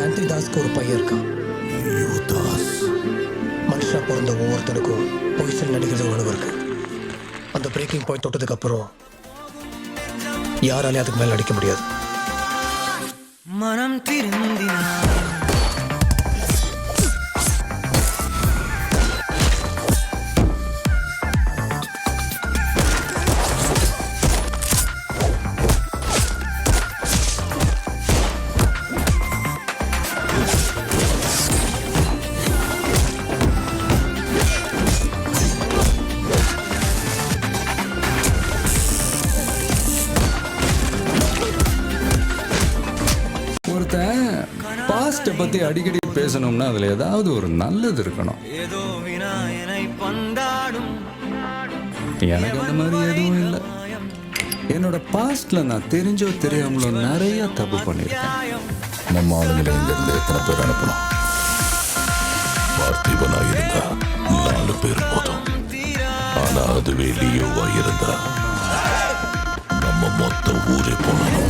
சாந்தி தாஸ்க்கு ஒரு பையன் இருக்கான். யுவதாஸ். மனுஷா பிறந்த ஒவ்வொருத்தனுக்கும் பொய்சல் நடிக்கிறது உணவு இருக்கு. அந்த பிரேக்கிங் பாயிண்ட் தொட்டதுக்கு அப்புறம் யாராலையும் அதுக்கு மேல நடிக்க முடியாது. மனம் திருந்தினா பாஸ்ட்டை பற்றி அடிக்கடி பேசணும்னா அதில் ஏதாவது ஒரு நல்லது இருக்கணும். ஏதோ விநாயனை பந்தாடும் எனக்கு அந்த மாதிரி எதுவும் இல்லை. என்னோட பாஸ்ட்ல நான் தெரிஞ்சோ தெரியாமலோ நிறைய தப்பு பண்ணியிருக்கேன். நம்ம ஆளுங்களை இங்கிருந்து எத்தனை பேர் அனுப்பணும்? பார்த்திபனா இருந்தா 4 பேர் போதும். ஆனா அதுவே லியோவா இருந்தா நம்ம மொத்த ஊரே போனோம்.